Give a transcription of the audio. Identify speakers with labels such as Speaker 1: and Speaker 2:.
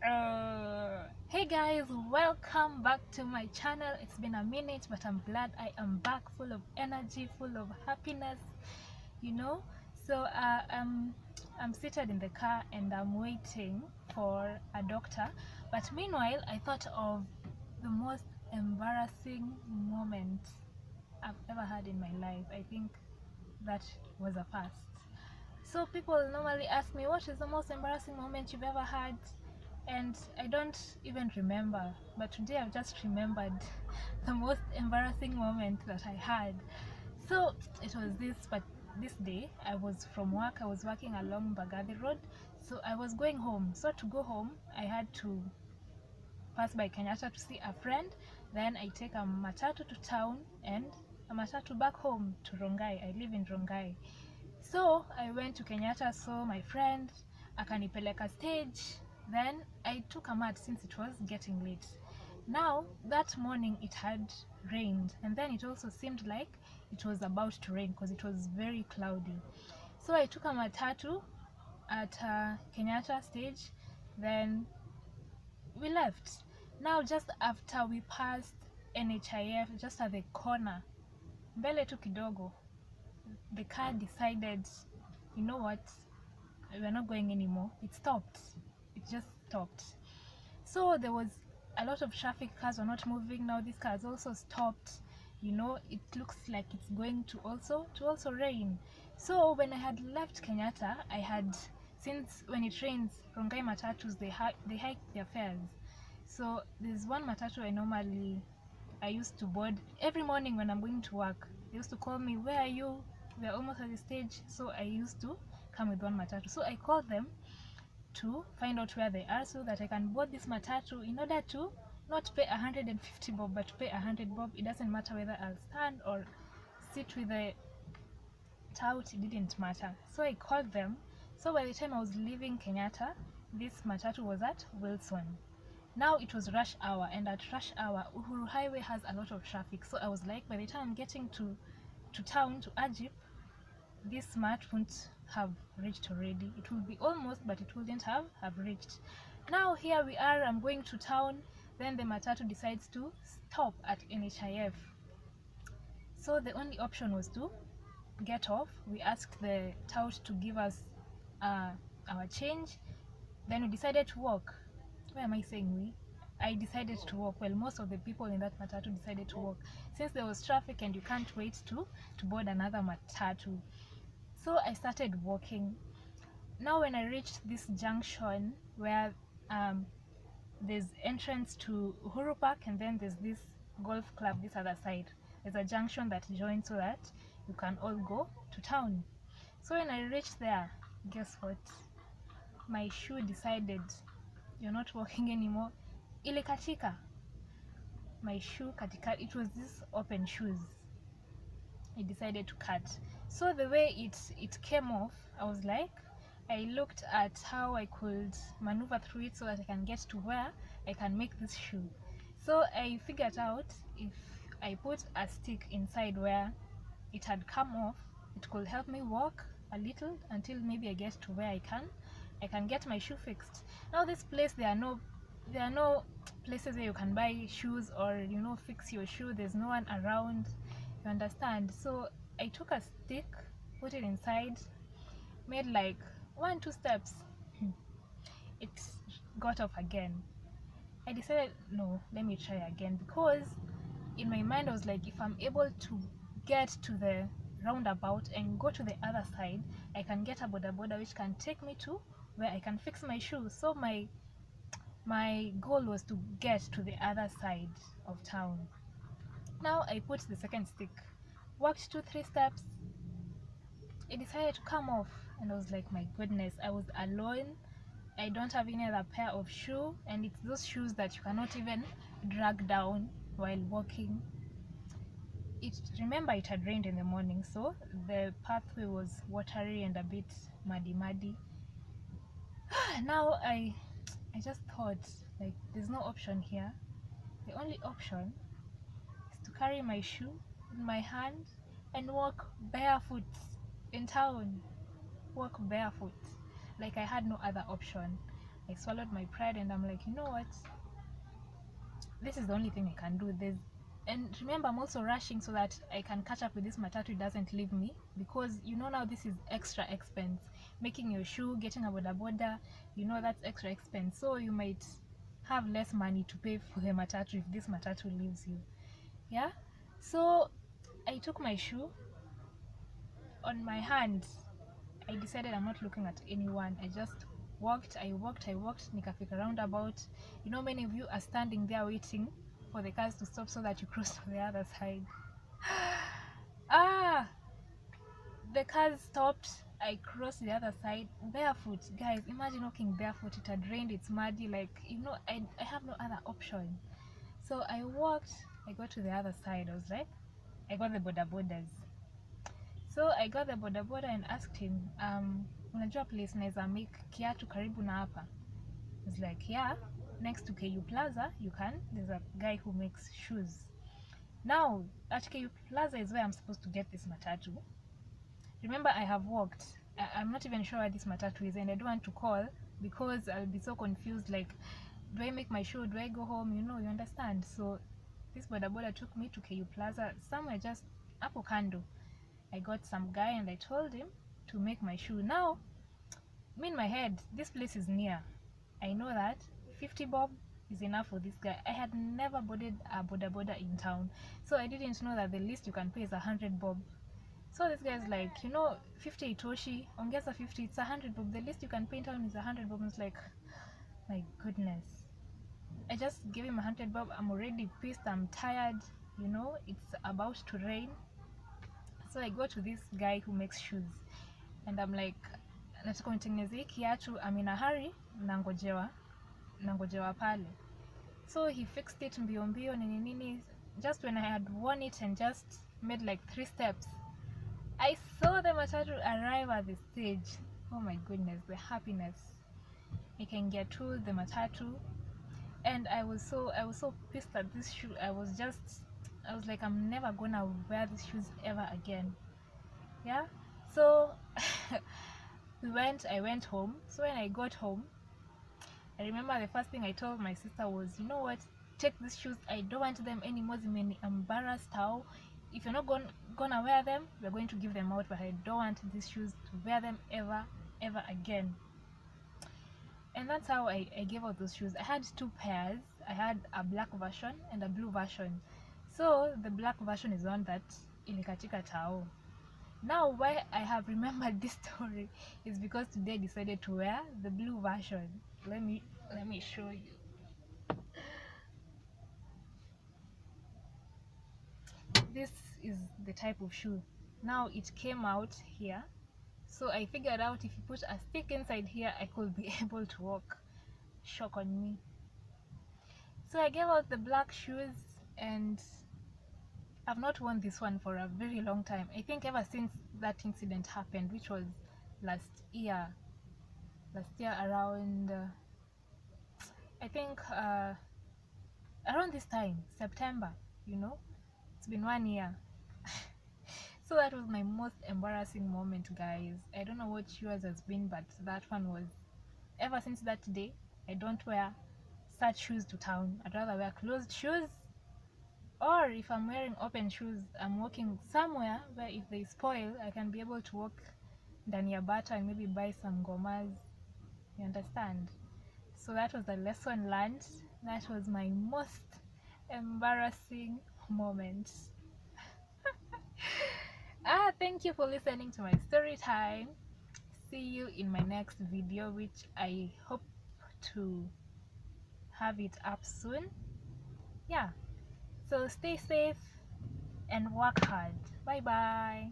Speaker 1: Hey guys, welcome back to my channel. It's been a minute, but I'm glad I am back, full of energy, full of happiness, you know. So I'm seated in the car and I'm waiting for a doctor. But meanwhile, I thought of the most embarrassing moment I've ever had in my life. I think that was a first. So people normally ask me, what is the most embarrassing moment you've ever had? And I don't even remember, but today I've just remembered the most embarrassing moment that I had. So it was this day I was from work. I was working along Bagadi Road, so I was going home. So to go home, I had to pass by Kenyatta to see a friend. Then I take a matatu to town and a matatu back home to Rongai. I live in Rongai. So I went to Kenyatta, saw my friend, akanipeleka stage. Then I took a mat since it was getting late. Now that morning it had rained, and then it also seemed like it was about to rain because it was very cloudy. So I took a matatu at Kenyatta stage. Then we left. Now just after we passed NHIF, just at the corner, mbele tu kidogo, the car decided, you know what, we're not going anymore. It stopped. It just stopped. So there was a lot of traffic. Cars were not moving. Now this car has also stopped. You know, it looks like it's going to also rain. So when I had left Kenyatta, I had, since when it rains, Rongai matatus, they hike their fares. So there's one matatu I used to board every morning when I'm going to work. They used to call me, where are you? We're almost at the stage. So I used to come with one matatu. So I called them to find out where they are so that I can board this matatu, in order to not pay 150 bob, but to pay 100 bob. It doesn't matter whether I'll stand or sit with the tout, it didn't matter. So I called them. So by the time I was leaving Kenyatta, this matatu was at Wilson. Now it was rush hour, and at rush hour Uhuru Highway has a lot of traffic. So I was like, by the time I'm getting to town, to Ajip, this smart won't have reached already. It will be almost, but it wouldn't have reached. Now here we are, I'm going to town. Then the matatu decides to stop at NHIF. So the only option was to get off. We asked the tout to give us our change. Then we decided to walk. Why am I saying we? I decided to walk. Well, most of the people in that matatu decided to walk, since there was traffic and you can't wait to board another matatu. So I started walking. Now when I reached this junction where there's entrance to Uhuru Park, and then there's this golf club this other side, there's a junction that joins so that you can all go to town. So when I reached there, guess what? My shoe decided, you're not walking anymore. Ilikatika. My shoe katika, it was this open shoes. I decided to cut. So the way it came off, I was like, I looked at how I could maneuver through it so that I can get to where I can make this shoe. So I figured out, if I put a stick inside where it had come off, it could help me walk a little until maybe I get to where I can get my shoe fixed. Now this place, there are no places where you can buy shoes or, you know, fix your shoe. There's no one around, you understand. So I took a stick, put it inside, made like 1-2 steps. It got off again. I decided, no, let me try again, because in my mind I was like, if I'm able to get to the roundabout and go to the other side, I can get a boda boda which can take me to where I can fix my shoes. So my goal was to get to the other side of town. Now I put the second stick, walked 2-3 steps, it decided to come off, and I was like, my goodness, I was alone. I don't have any other pair of shoe, and it's those shoes that you cannot even drag down while walking. Remember, it had rained in the morning, so the pathway was watery and a bit muddy. Now I just thought, like, there's no option here. The only option is to carry my shoe in my hand and walk barefoot in town. Walk barefoot. Like, I had no other option. I swallowed my pride and I'm like, you know what, this is the only thing I can do. And remember, I'm also rushing so that I can catch up with this matatu, it doesn't leave me, because you know now this is extra expense. Making your shoe, getting a boda boda, you know that's extra expense. So you might have less money to pay for the matatu if this matatu leaves you. Yeah, so I took my shoe on my hand. I decided I'm not looking at anyone. I just walked, nikafika roundabout. You know, many of you are standing there waiting for the cars to stop so that you cross to the other side. The cars stopped. I crossed the other side barefoot. Guys, imagine walking barefoot. It had rained, it's muddy, like, you know, I have no other option. So I walked, I got to the other side. I was like, I got the boda bodas. So I got the boda boda and asked him, unajua place naeza make kiatu karibu na hapa? He's like, yeah, next to KU Plaza you can, there's a guy who makes shoes. Now at KU Plaza is where I'm supposed to get this matatu. Remember, I have walked. I'm not even sure where this matatu is, and I don't want to call because I'll be so confused, like, do I make my shoe, do I go home, you know, you understand? So this boda boda took me to KU Plaza, somewhere just hapo kando. I got some guy and I told him to make my shoe. Now, me in my head, this place is near. I know that 50 bob is enough for this guy. I had never boarded a boda boda in town, so I didn't know that the least you can pay is 100 bob. So this guy's like, you know, 50 itoshi, ongeza 50, it's 100 bob. The least you can pay in town is 100 bob. I was like, my goodness. I just gave him 100 bob. I'm already pissed, I'm tired, you know, it's about to rain. So I go to this guy who makes shoes and I'm like, nataka unitengenezee kiatu, I'm in a hurry, nangojewa pale. So he fixed it mbio mbio nini. Just when I had worn it and just made like 3 steps, I saw the matatu arrive at the stage. Oh my goodness, the happiness. I can get to the matatu, and I was so pissed at this shoe. I was like, I'm never gonna wear these shoes ever again. Yeah, so I went home. So when I got home, I remember the first thing I told my sister was, you know what, take these shoes, I don't want them anymore. Zimeni embarrassed how, if you're not gonna wear them, we're going to give them out, but I don't want these shoes to wear them ever again. And that's how I gave out those shoes. I had 2 pairs. I had a black version and a blue version. So the black version is one that ilikatika tao. Now why I have remembered this story is because today I decided to wear the blue version. Let me show you. This is the type of shoe. Now it came out here, so I figured out if you put a stick inside here, I could be able to walk. Shock on me. So I gave out the black shoes, and I've not worn this one for a very long time. I think ever since that incident happened, which was last year around I think around this time, September, you know, it's been 1 year. So that was my most embarrassing moment, guys. I don't know what yours has been, but that one was, ever since that day, I don't wear such shoes to town. I'd rather wear closed shoes, or if I'm wearing open shoes, I'm walking somewhere where if they spoil, I can be able to walk ndani ya bata and maybe buy some gomas. You understand? So that was the lesson learned. That was my most embarrassing moment. Thank you for listening to my story time. See you in my next video, which I hope to have it up soon. Yeah, so stay safe and work hard. Bye bye.